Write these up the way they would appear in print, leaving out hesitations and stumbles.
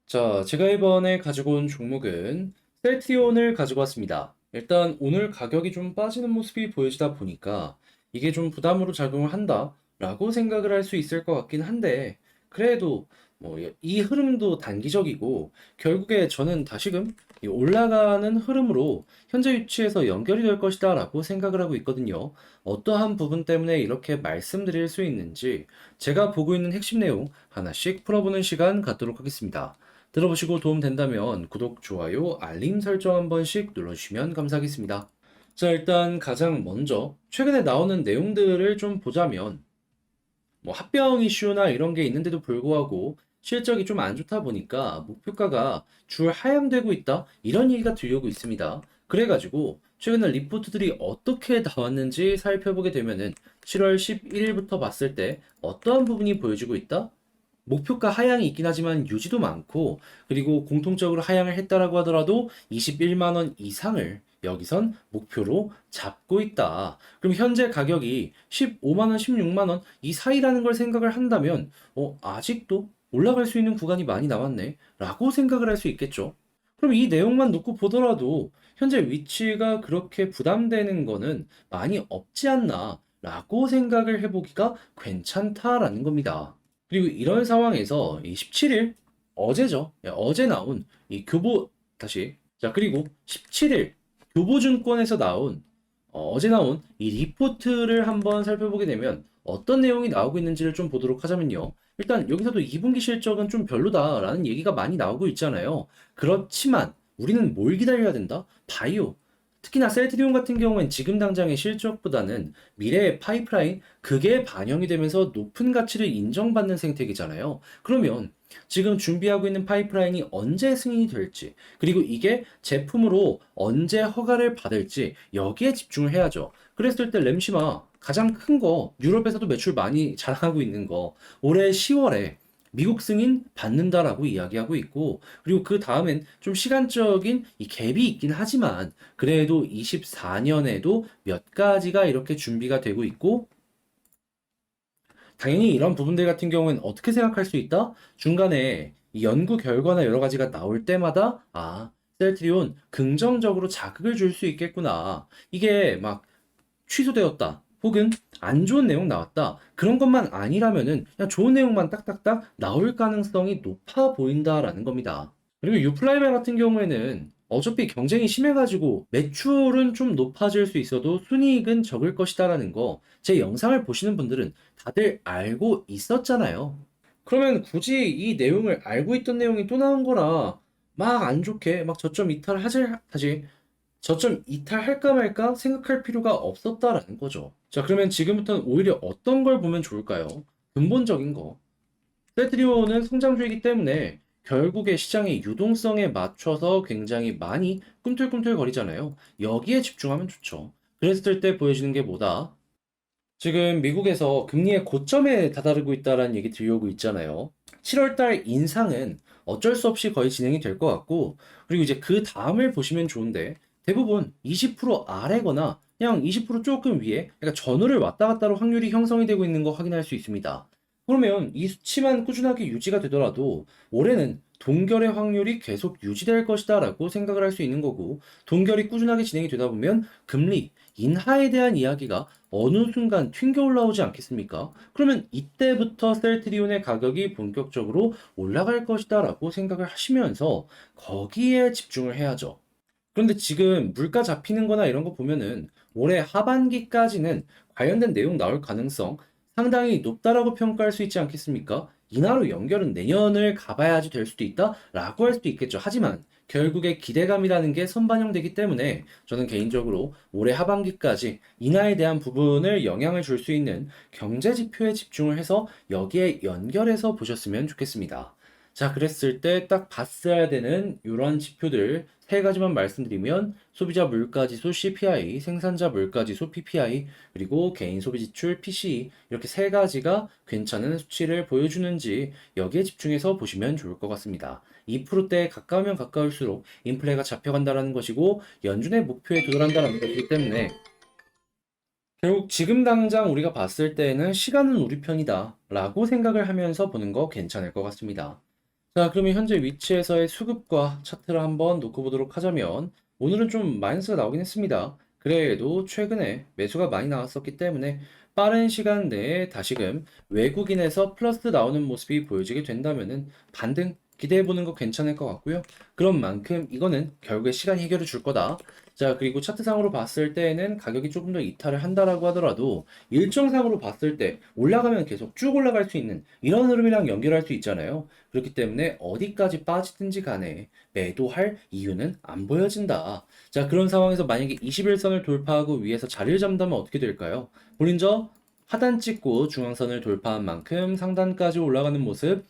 자, 제가 이번에 가지고 온 종목은 셀트리온을 가지고 왔습니다. 일단 오늘 가격이 좀 빠지는 모습이 보여지다 보니까 이게 좀 부담으로 작용을 한다라고 생각을 할 수 있을 것 같긴 한데, 그래도 뭐 이 흐름도 단기적이고 결국에 저는 다시금 이 올라가는 흐름으로 현재 위치에서 연결이 될 것이다라고 생각을 하고 있거든요. 어떠한 부분 때문에 이렇게 말씀드릴 수 있는지 제가 보고 있는 핵심 내용 하나씩 풀어보는 시간 갖도록 하겠습니다. 들어보시고 도움 된다면 구독, 좋아요, 알림 설정 한 번씩 눌러주시면 감사하겠습니다. 자, 일단 가장 먼저 최근에 나오는 내용들을 좀 보자면 뭐 합병 이슈나 이런 게 있는데도 불구하고 실적이 좀 안 좋다 보니까 목표가가 줄 하향되고 있다 이런 얘기가 들려오고 있습니다. 그래가지고 최근에 리포트들이 어떻게 나왔는지 살펴보게 되면은 7월 11일부터 봤을 때 어떠한 부분이 보여지고 있다? 목표가 하향이 있긴 하지만 유지도 많고, 그리고 공통적으로 하향을 했다라고 하더라도 21만 원 이상을 여기선 목표로 잡고 있다. 그럼 현재 가격이 15만 원, 16만 원 이 사이라는 걸 생각을 한다면 아직도 올라갈 수 있는 구간이 많이 남았네 라고 생각을 할 수 있겠죠. 그럼 이 내용만 놓고 보더라도 현재 위치가 그렇게 부담되는 거는 많이 없지 않나 라고 생각을 해보기가 괜찮다라는 겁니다. 그리고 이런 상황에서 이 17일 어제죠. 예, 어제 나온 이 교보 다시 자 그리고 17일 교보증권에서 나온 어제 나온 이 리포트를 한번 살펴보게 되면 어떤 내용이 나오고 있는지를 좀 보도록 하자면요. 일단 여기서도 2분기 실적은 좀 별로다라는 얘기가 많이 나오고 있잖아요. 그렇지만 우리는 뭘 기다려야 된다? 바이오. 특히나 셀트리온 같은 경우엔 지금 당장의 실적보다는 미래의 파이프라인, 그게 반영이 되면서 높은 가치를 인정받는 생태계잖아요. 그러면 지금 준비하고 있는 파이프라인이 언제 승인이 될지, 그리고 이게 제품으로 언제 허가를 받을지, 여기에 집중을 해야죠. 그랬을 때 램시마 가장 큰 거, 유럽에서도 매출 많이 자랑하고 있는 거, 올해 10월에 미국 승인 받는다라고 이야기하고 있고, 그리고 그 다음엔 좀 시간적인 이 갭이 있긴 하지만, 그래도 24년에도 몇 가지가 이렇게 준비가 되고 있고, 당연히 이런 부분들 같은 경우는 어떻게 생각할 수 있다? 중간에 이 연구 결과나 여러 가지가 나올 때마다, 셀트리온 긍정적으로 자극을 줄 수 있겠구나. 이게 막 취소되었다. 혹은 안 좋은 내용 나왔다. 그런 것만 아니라면은 그냥 좋은 내용만 딱딱딱 나올 가능성이 높아 보인다라는 겁니다. 그리고 유플라이벨 같은 경우에는 어차피 경쟁이 심해가지고 매출은 좀 높아질 수 있어도 순이익은 적을 것이다라는 거 제 영상을 보시는 분들은 다들 알고 있었잖아요. 그러면 굳이 이 내용을 알고 있던 내용이 또 나온 거라 막 안 좋게 막 저점 이탈하지 다시 저점 이탈할까 말까 생각할 필요가 없었다라는 거죠. 자, 그러면 지금부터는 오히려 어떤 걸 보면 좋을까요? 근본적인 거. 세트리오는 성장주이기 때문에 결국에 시장의 유동성에 맞춰서 굉장히 많이 꿈틀꿈틀 거리잖아요. 여기에 집중하면 좋죠. 그랬을 때 보여지는 게 뭐다? 지금 미국에서 금리의 고점에 다다르고 있다라는 얘기 들려오고 있잖아요. 7월달 인상은 어쩔 수 없이 거의 진행이 될 것 같고, 그리고 이제 그 다음을 보시면 좋은데, 대부분 20% 아래거나 그냥 20% 조금 위에, 그러니까 전후를 왔다 갔다로 확률이 형성이 되고 있는 거 확인할 수 있습니다. 그러면 이 수치만 꾸준하게 유지가 되더라도 올해는 동결의 확률이 계속 유지될 것이다라고 생각을 할 수 있는 거고, 동결이 꾸준하게 진행이 되다 보면 금리 인하에 대한 이야기가 어느 순간 튕겨 올라오지 않겠습니까? 그러면 이때부터 셀트리온의 가격이 본격적으로 올라갈 것이다라고 생각을 하시면서 거기에 집중을 해야죠. 그런데 지금 물가 잡히는 거나 이런 거 보면은 올해 하반기까지는 관련된 내용 나올 가능성 상당히 높다라고 평가할 수 있지 않겠습니까? 인하로 연결은 내년을 가봐야지 될 수도 있다라고 할 수도 있겠죠. 하지만 결국에 기대감이라는 게 선반영되기 때문에 저는 개인적으로 올해 하반기까지 인하에 대한 부분을 영향을 줄 수 있는 경제 지표에 집중을 해서 여기에 연결해서 보셨으면 좋겠습니다. 자, 그랬을 때 딱 봤어야 되는 이런 지표들 세 가지만 말씀드리면 소비자 물가지수 CPI, 생산자 물가지수 PPI, 그리고 개인 소비 지출 PCE 이렇게 세 가지가 괜찮은 수치를 보여주는지 여기에 집중해서 보시면 좋을 것 같습니다. 2%대에 가까우면 가까울수록 인플레가 잡혀간다는 것이고 연준의 목표에 도달한다는 것이기 때문에 결국 지금 당장 우리가 봤을 때에는 시간은 우리 편이다 라고 생각을 하면서 보는 거 괜찮을 것 같습니다. 자, 그러면 현재 위치에서의 수급과 차트를 한번 놓고 보도록 하자면 오늘은 좀 마이너스가 나오긴 했습니다. 그래도 최근에 매수가 많이 나왔었기 때문에 빠른 시간 내에 다시금 외국인에서 플러스 나오는 모습이 보여지게 된다면은 반등 기대해 보는 거 괜찮을 것 같고요. 그런 만큼 이거는 결국에 시간이 해결해 줄 거다. 자, 그리고 차트상으로 봤을 때에는 가격이 조금 더 이탈을 한다라고 하더라도 일정상으로 봤을 때 올라가면 계속 쭉 올라갈 수 있는 이런 흐름이랑 연결할 수 있잖아요. 그렇기 때문에 어디까지 빠지든지 간에 매도할 이유는 안 보여진다. 자, 그런 상황에서 만약에 21선을 돌파하고 위에서 자리를 잡는다면 어떻게 될까요? 볼린저 하단 찍고 중앙선을 돌파한 만큼 상단까지 올라가는 모습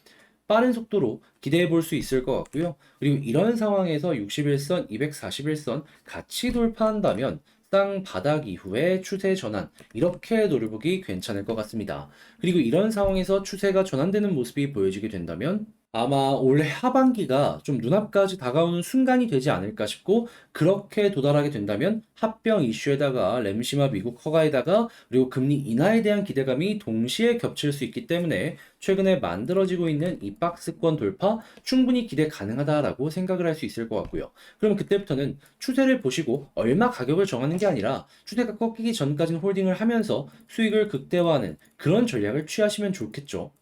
빠른 속도로 기대해 볼 수 있을 것 같고요. 그리고 이런 상황에서 61선, 241선 같이 돌파한다면 쌍 바닥 이후에 추세 전환 이렇게 노려보기 괜찮을 것 같습니다. 그리고 이런 상황에서 추세가 전환되는 모습이 보여지게 된다면 아마 올해 하반기가 좀 눈앞까지 다가오는 순간이 되지 않을까 싶고 그렇게 도달하게 된다면 합병 이슈에다가 램시마 미국 허가에다가 그리고 금리 인하에 대한 기대감이 동시에 겹칠 수 있기 때문에 최근에 만들어지고 있는 이 박스권 돌파 충분히 기대 가능하다라고 생각을 할 수 있을 것 같고요. 그러면 그때부터는 추세를 보시고 얼마 가격을 정하는 게 아니라 추세가 꺾이기 전까지는 홀딩을 하면서 수익을 극대화하는 그런 전략을 취하시면 좋겠죠.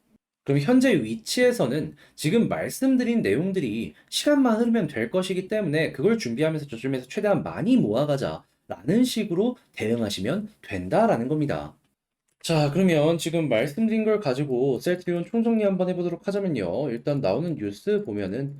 그럼 현재 위치에서는 지금 말씀드린 내용들이 시간만 흐르면 될 것이기 때문에 그걸 준비하면서 저점에서 최대한 많이 모아가자라는 식으로 대응하시면 된다라는 겁니다. 자, 그러면 지금 말씀드린 걸 가지고 셀트리온 총정리 한번 해보도록 하자면요. 일단 나오는 뉴스 보면은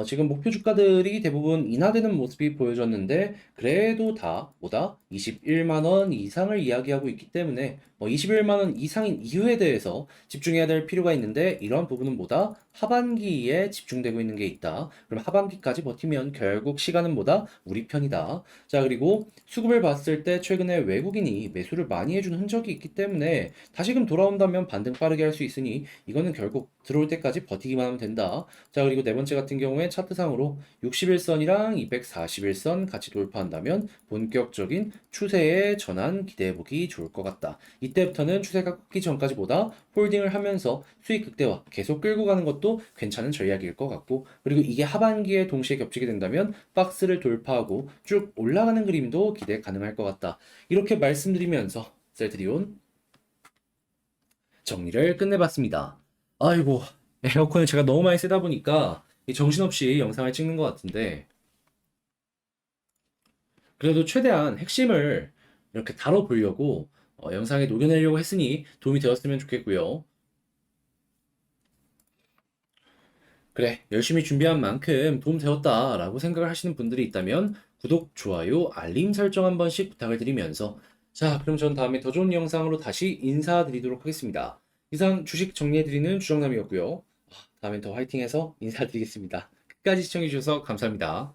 지금 목표 주가들이 대부분 인하되는 모습이 보여졌는데 그래도 다 뭐다? 21만 원 이상을 이야기하고 있기 때문에 21만 원 이상인 이유에 대해서 집중해야 될 필요가 있는데 이런 부분은 뭐다? 하반기에 집중되고 있는 게 있다. 그럼 하반기까지 버티면 결국 시간은 뭐다? 우리 편이다. 자, 그리고 수급을 봤을 때 최근에 외국인이 매수를 많이 해준 흔적이 있기 때문에 다시금 돌아온다면 반등 빠르게 할 수 있으니 이거는 결국 들어올 때까지 버티기만 하면 된다. 자, 그리고 네 번째 같은 경우에 차트상으로 61선이랑 241선 같이 돌파한다면 본격적인 추세의 전환 기대해보기 좋을 것 같다. 이때부터는 추세가 꺾기 전까지보다 홀딩을 하면서 수익 극대화 계속 끌고 가는 것도 괜찮은 전략일 것 같고 그리고 이게 하반기에 동시에 겹치게 된다면 박스를 돌파하고 쭉 올라가는 그림도 기대 가능할 것 같다. 이렇게 말씀드리면서 셀트리온 정리를 끝내봤습니다. 아이고, 에어컨을 제가 너무 많이 쓰다 보니까 정신없이 영상을 찍는 것 같은데 그래도 최대한 핵심을 이렇게 다뤄보려고 영상에 녹여내려고 했으니 도움이 되었으면 좋겠고요. 그래, 열심히 준비한 만큼 도움 되었다라고 생각을 하시는 분들이 있다면 구독, 좋아요, 알림 설정 한 번씩 부탁을 드리면서 자, 그럼 전 다음에 더 좋은 영상으로 다시 인사드리도록 하겠습니다. 이상 주식 정리해드리는 주정남이었고요. 다음엔 더 화이팅해서 인사드리겠습니다. 끝까지 시청해주셔서 감사합니다.